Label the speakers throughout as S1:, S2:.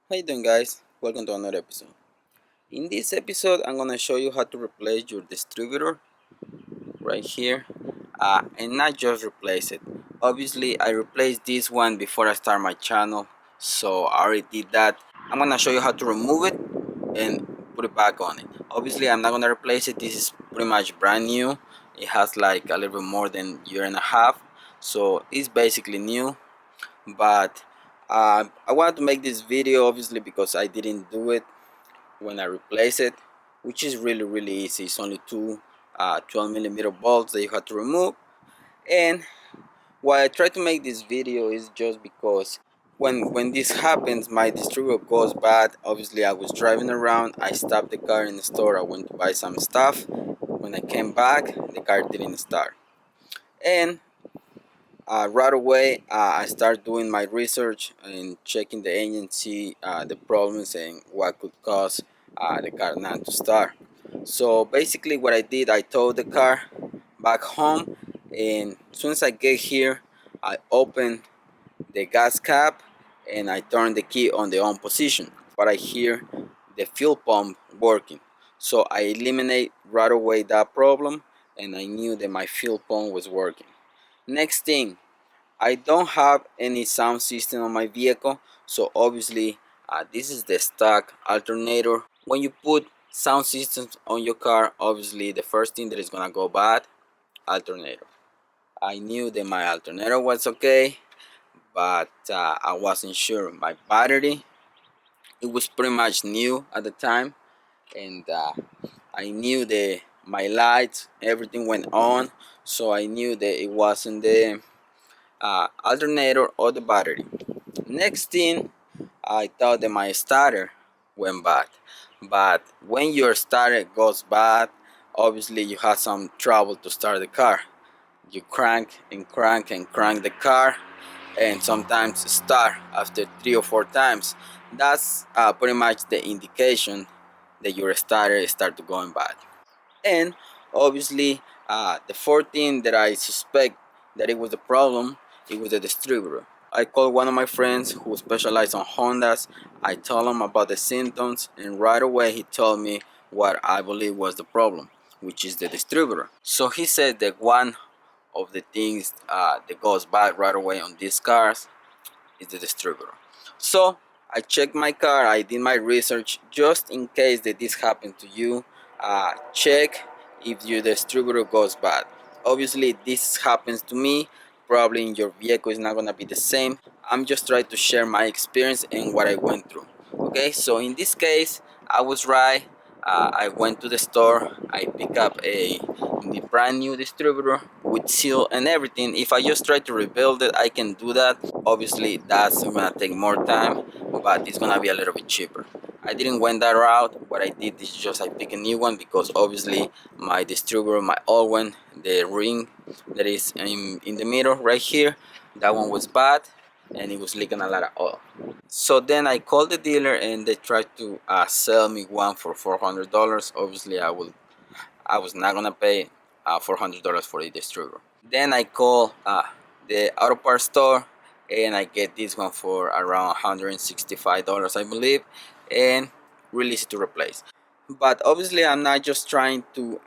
S1: How you doing, guys? Welcome to another episode. In this episode I'm gonna show you how to replace your distributor right here, and not just replace it. Obviously I replaced this one before I start my channel, so I already did that. I'm gonna show you how to remove it and put it back on it. Obviously I'm not gonna replace it. This is pretty much brand new. It has like a little bit more than a year and a half, so it's basically new. But I wanted to make this video obviously because I didn't do it when I replace it, which is really easy. It's only two 12mm bolts that you have to remove. And why I try to make this video is just because when this happens, my distributor goes bad. Obviously I was driving around, I stopped the car in the store, I went to buy some stuff. When I came back, the car didn't start. And right away I start doing my research and checking the engine, see the problems and what could cause the car not to start. So basically what I did, I towed the car back home, and as soon as I get here I open the gas cap and I turn the key on the on position, but I hear the fuel pump working. So I eliminate right away that problem, and I knew that my fuel pump was working. Next thing, I don't have any sound system on my vehicle, so obviously this is the stock alternator. When you put sound systems on your car, obviously the first thing that is gonna go bad, alternator. I knew that my alternator was okay, but I wasn't sure. My battery, it was pretty much new at the time, and I knew that my lights, everything went on, so I knew that it wasn't the alternator or the battery. Next thing, I thought that my starter went bad, but when your starter goes bad, obviously you have some trouble to start the car. You crank and crank and crank the car, and sometimes start after 3 or 4 times. That's pretty much the indication that your starter start to going bad. And obviously the fourth thing that I suspect that it was the problem, it was the distributor. I called one of my friends who specialized on Hondas. I told him about the symptoms, and right away he told me what I believe was the problem, which is the distributor. So he said that one of the things that goes bad right away on these cars is the distributor. So I checked my car, I did my research just in case that this happened to you. Check if your distributor goes bad. Obviously this happens to me, probably in your vehicle is not gonna be the same. I'm just trying to share my experience and what I went through. Okay, so in this case I was right. I went to the store, I picked up a brand new distributor with seal and everything. If I just try to rebuild it, I can do that. Obviously that's gonna take more time, but it's gonna be a little bit cheaper. I didn't went that route. What I did is just I picked a new one because obviously my distributor, my old one, the ring that is in the middle right here, that one was bad and it was leaking a lot of oil. So then I called the dealer and they tried to sell me one for $400. Obviously I was not gonna pay $400 for the distributor. Then I call the auto parts store and I get this one for around $165, I believe, and release it to replace. But obviously I'm not just trying to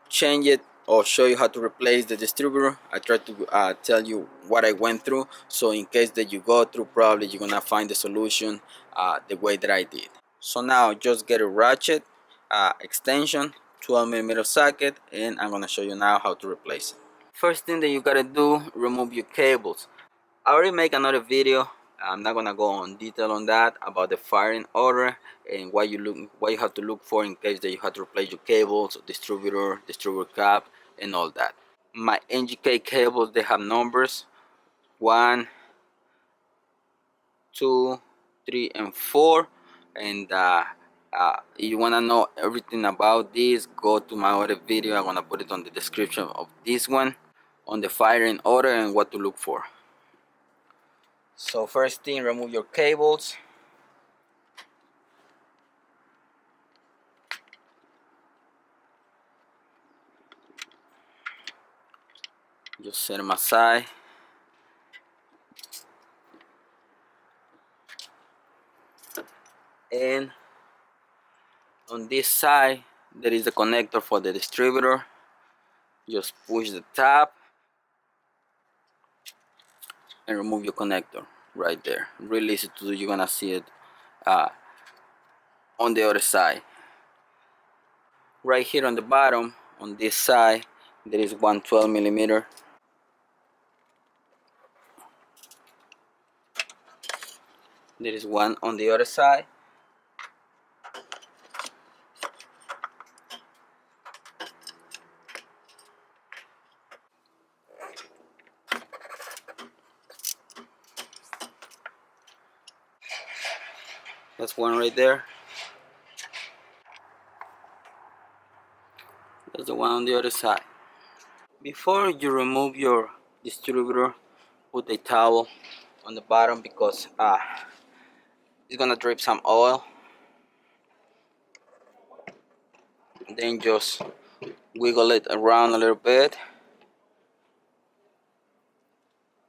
S1: change it or show you how to replace the distributor. I try to tell you what I went through, so in case that you go through, probably you're gonna find the solution the way that I did. So now just get a ratchet extension, 12mm socket, and I'm gonna show you now how to replace it. First thing that you gotta do, remove your cables. I already make another video. I'm not gonna go on detail on that about the firing order and what you have to look for in case that you have to replace your cables, distributor cap, and all that. My NGK cables, they have numbers 1, 2, 3, and 4, and if you wanna know everything about this, go to my other video. I'm gonna put it on the description of this one on the firing order and what to look for. So first thing, remove your cables. Just set them aside. and on this side there is a connector for the distributor. Just push the tab and remove your connector right there. Really easy to do. You're gonna see it on the other side. Right here on the bottom, on this side, there is one 12mm. There is one on the other side. That's one right there. That's the one on the other side. Before you remove your distributor, put a towel on the bottom because it's gonna drip some oil. Then just wiggle it around a little bit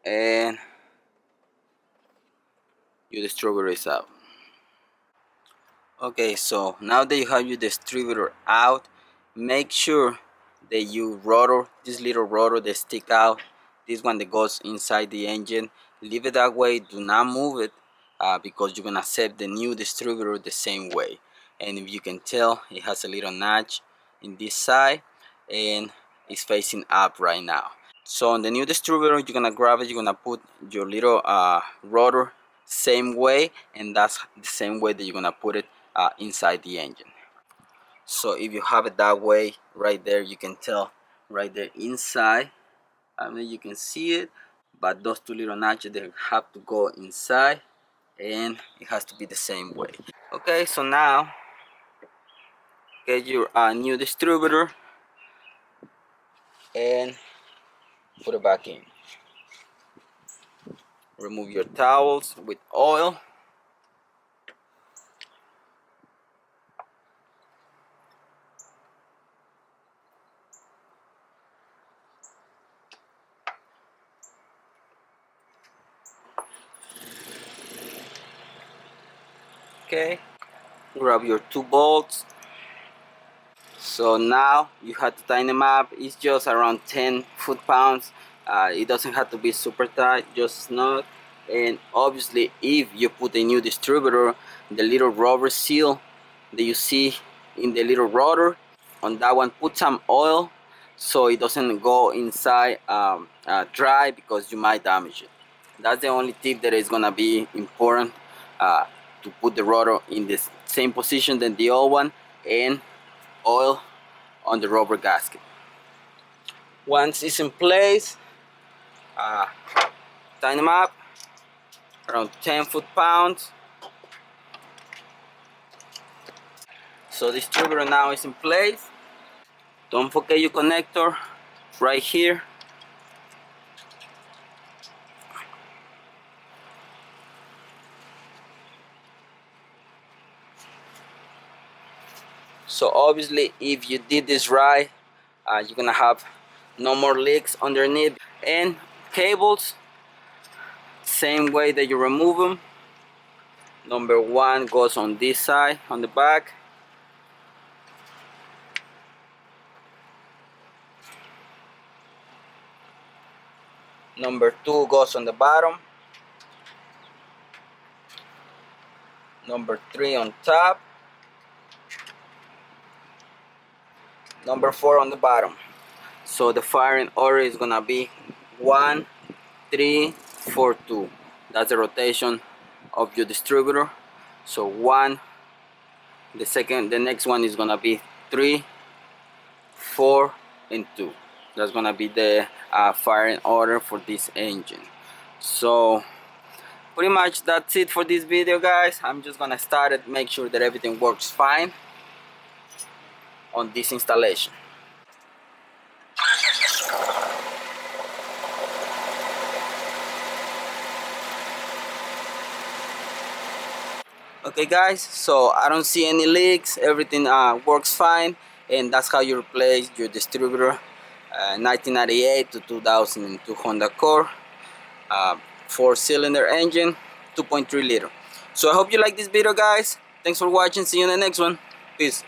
S1: and your distributor is out. Okay, so now that you have your distributor out, make sure that you rotor, this little rotor that stick out, this one that goes inside the engine, leave it that way. Do not move it because you're gonna set the new distributor the same way. And if you can tell, it has a little notch in this side and it's facing up right now. So on the new distributor, you're gonna grab it, you're gonna put your little rotor same way, and that's the same way that you're gonna put it inside the engine. So if you have it that way, right there, you can tell right there inside. I mean, you can see it, but those two little notches, they have to go inside, and it has to be the same way. Okay, so now get your new distributor and put it back in. Remove your towels with oil. Okay, grab your two bolts. So now you have to tighten them up. It's just around 10 foot-pounds. It doesn't have to be super tight, just snug. And obviously, if you put a new distributor, the little rubber seal that you see in the little rotor, on that one, put some oil so it doesn't go inside dry, because you might damage it. That's the only tip that is gonna be important, to put the rotor in the same position than the old one, and oil on the rubber gasket. Once it's in place, tighten them up around 10 foot-pounds. So the distributor now is in place. Don't forget your connector right here. So obviously, if you did this right, you're gonna have no more leaks underneath. And cables, same way that you remove them. Number one goes on this side, on the back. Number two goes on the bottom. Number three on top. Number four on the bottom. So the firing order is gonna be 1, 3, 4, 2. That's the rotation of your distributor. So 1, the next one is gonna be 3, 4, and 2. That's gonna be the firing order for this engine. So pretty much that's it for this video, guys. I'm just gonna start it, make sure that everything works fine on this installation. Okay guys, so I don't see any leaks, everything works fine, and that's how you replace your distributor. 1998 to 2002 Honda Accord, 4-cylinder engine, 2.3 liter. So I hope you like this video, guys. Thanks for watching. See you in the next one. Peace.